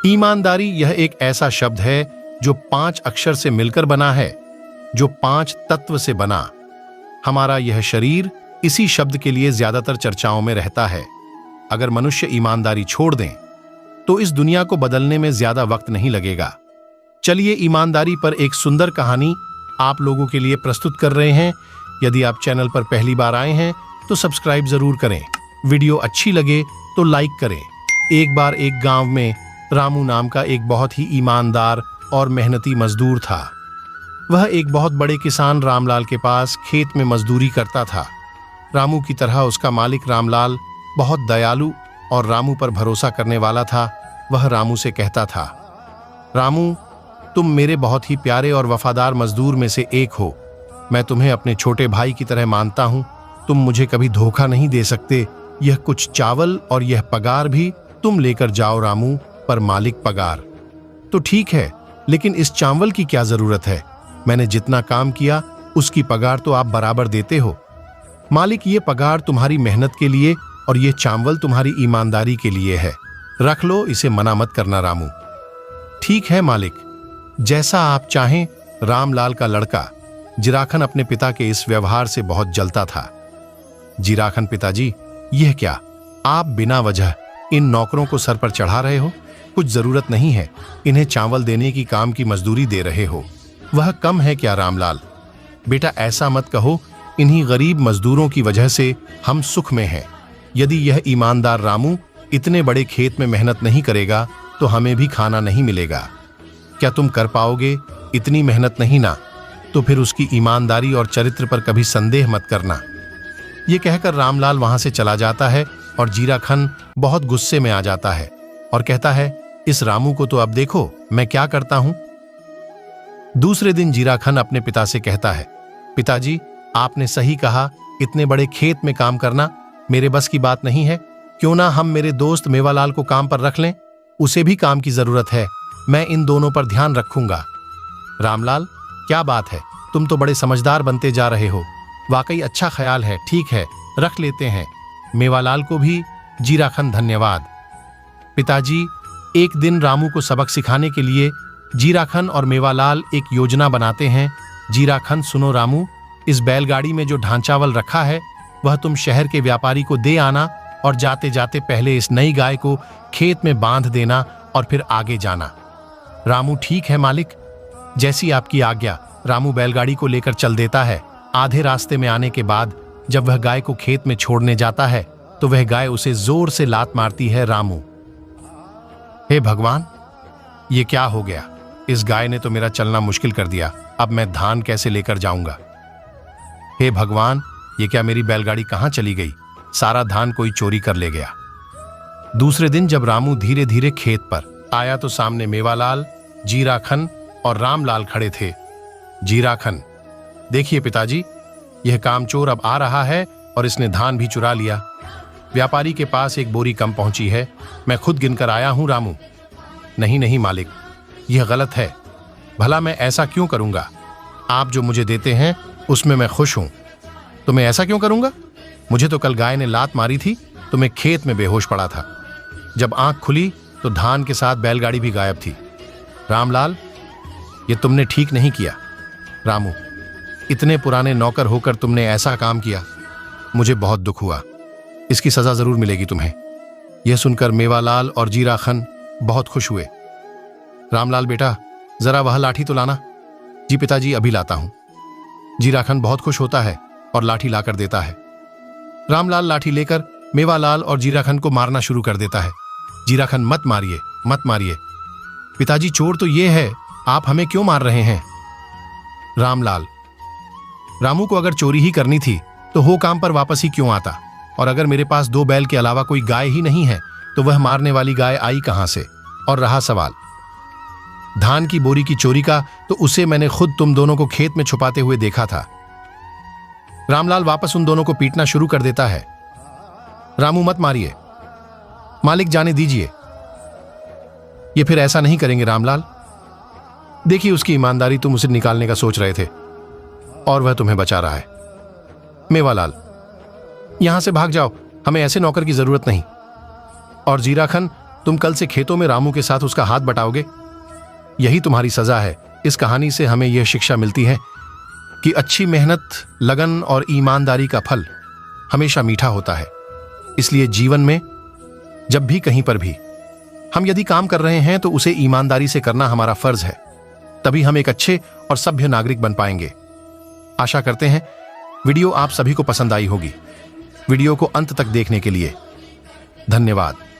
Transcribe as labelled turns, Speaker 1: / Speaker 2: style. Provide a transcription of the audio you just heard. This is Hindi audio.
Speaker 1: ईमानदारी यह एक ऐसा शब्द है जो 5 अक्षर से मिलकर बना है, जो 5 तत्व से बना। हमारा यह शरीर इसी शब्द के लिए ज्यादातर चर्चाओं में रहता है। अगर मनुष्य ईमानदारी छोड़ दें तो इस दुनिया को बदलने में ज्यादा वक्त नहीं लगेगा। चलिए ईमानदारी पर एक सुंदर कहानी आप लोगों के लिए प्रस्तुत कर रहे हैं। यदि आप चैनल पर पहली बार आए हैं तो सब्सक्राइब जरूर करें। वीडियो अच्छी लगे तो लाइक करें। एक बार एक गांव में रामू नाम का एक बहुत ही ईमानदार और मेहनती मजदूर था। वह एक बहुत बड़े किसान रामलाल के पास खेत में मजदूरी करता था। रामू की तरह उसका मालिक रामलाल बहुत दयालु और रामू पर भरोसा करने वाला था। वह रामू से कहता था, रामू, तुम मेरे बहुत ही प्यारे और वफादार मजदूर में से एक हो। मैं तुम्हें अपने छोटे भाई की तरह मानता हूं। तुम मुझे कभी धोखा नहीं दे सकते। यह कुछ चावल और यह पगार भी तुम लेकर जाओ रामू, पर मालिक पगार तो ठीक है, लेकिन इस चावल की क्या जरूरत है? मैंने जितना काम किया उसकी पगार तो आप बराबर देते हो। मालिक, ये पगार तुम्हारी मेहनत के लिए और ये चावल तुम्हारी ईमानदारी के लिए है। रख लो, इसे मना मत करना रामू। ठीक है मालिक, जैसा आप चाहें। रामलाल का लड़का जीराखन अपने पिता के इस व्यवहार से बहुत जलता था। जीराखन, पिताजी, यह क्या? आप बिना वजह इन नौकरों को सर पर चढ़ा रहे हो? कुछ जरूरत नहीं है। इन्हें चावल देने की काम की मजदूरी दे रहे हो। वह कम है क्या रामलाल? बेटा, ऐसा मत कहो। इन्हीं गरीब मजदूरों की वजह से हम सुख में हैं। यदि यह ईमानदार रामू इतने बड़े खेत में मेहनत नहीं करेगा तो हमें भी खाना नहीं मिलेगा। क्या तुम कर पाओगे? इतनी मेहनत नहीं ना? तो फिर उसकी ईमानदारी और चरित्र पर कभी संदेह मत करना। यह कहकर रामलाल वहां से चला जाता है और जीराखन बहुत गुस्से में आ जाता है और कहता है, इस रामू को तो अब देखो मैं क्या करता हूं। दूसरे दिन जीराखन अपने पिता से कहता है, पिताजी, आपने सही कहा। इतने बड़े खेत में काम करना मेरे बस की बात नहीं है। क्यों ना हम मेरे दोस्त मेवालाल को काम पर रख लें? उसे भी काम की जरूरत है। मैं इन दोनों पर ध्यान रखूंगा। रामलाल, क्या बात है, तुम तो बड़े समझदार बनते जा रहे हो। वाकई अच्छा ख्याल है। ठीक है, रख लेते हैं। मेवालाल को भी। जीराखन, धन्यवाद। पिताजी, एक दिन रामू को सबक सिखाने के लिए जीराखन और मेवालाल एक योजना बनाते हैं। जीराखन, सुनो रामू, इस बैलगाड़ी में जो ढांचावल रखा है वह तुम शहर के व्यापारी को दे आना और जाते जाते पहले इस नई गाय को खेत में बांध देना और फिर आगे जाना। रामू, ठीक है मालिक, जैसी आपकी आज्ञा। रामू बैलगाड़ी को लेकर चल देता है। आधे रास्ते में आने के बाद जब वह गाय को खेत में छोड़ने जाता है तो वह गाय उसे जोर से लात मारती है। रामू, हे भगवान, ये क्या हो गया? इस गाय ने तो मेरा चलना मुश्किल कर दिया। अब मैं धान कैसे लेकर जाऊंगा? हे भगवान, ये क्या मेरी बैलगाड़ी कहां चली गई? सारा धान कोई चोरी कर ले गया। दूसरे दिन जब रामू धीरे धीरे खेत पर आया तो सामने मेवालाल, जीराखन और रामलाल खड़े थे। जीराखन, देखिए पिताजी, यह कामचोर अब आ रहा है और इसने धान भी चुरा लिया। व्यापारी के पास एक बोरी कम पहुंची है। मैं खुद गिनकर आया हूं। रामू, नहीं नहीं मालिक, यह गलत है। भला मैं ऐसा क्यों करूंगा? आप जो मुझे देते हैं उसमें मैं खुश हूं, तो मैं ऐसा क्यों करूंगा? मुझे तो कल गाय ने लात मारी थी तो मैं खेत में बेहोश पड़ा था। जब आंख खुली तो धान के साथ बैलगाड़ी भी गायब थी। रामलाल, ये तुमने ठीक नहीं किया। रामू, इतने पुराने नौकर होकर तुमने ऐसा काम किया। मुझे बहुत दुख हुआ। इसकी सजा जरूर मिलेगी तुम्हें। यह सुनकर मेवालाल और जीराखन बहुत खुश हुए। रामलाल, बेटा, जरा वह लाठी तो लाना। जी पिताजी, अभी लाता हूं। जीराखन बहुत खुश होता है और लाठी लाकर देता है। रामलाल लाठी लेकर मेवालाल और जीराखन को मारना शुरू कर देता है। जीराखन, मत मारिए, मत मारिए। पिताजी, चोर तो ये है, आप हमें क्यों मार रहे हैं? रामलाल, रामू को अगर चोरी ही करनी थी तो हो काम पर वापस ही क्यों आता? और अगर मेरे पास 2 बैल के अलावा कोई गाय ही नहीं है तो वह मारने वाली गाय आई कहां से? और रहा सवाल धान की बोरी की चोरी का, तो उसे मैंने खुद तुम दोनों को खेत में छुपाते हुए देखा था। रामलाल वापस उन दोनों को पीटना शुरू कर देता है। रामू, मत मारिए, मालिक जाने दीजिए। ये फिर ऐसा नहीं करेंगे रामलाल। देखिए, उसकी ईमानदारी, तुम उसे निकालने का सोच रहे थे और वह तुम्हें बचा रहा है। मेवालाल, यहां से भाग जाओ, हमें ऐसे नौकर की जरूरत नहीं। और जीराखन, तुम कल से खेतों में रामू के साथ उसका हाथ बटाओगे। यही तुम्हारी सजा है। इस कहानी से हमें यह शिक्षा मिलती है कि अच्छी मेहनत, लगन और ईमानदारी का फल हमेशा मीठा होता है। इसलिए जीवन में जब भी कहीं पर भी हम यदि काम कर रहे हैं तो उसे ईमानदारी से करना हमारा फर्ज है। तभी हम एक अच्छे और सभ्य नागरिक बन पाएंगे। आशा करते हैं वीडियो आप सभी को पसंद आई होगी। वीडियो को अंत तक देखने के लिए धन्यवाद।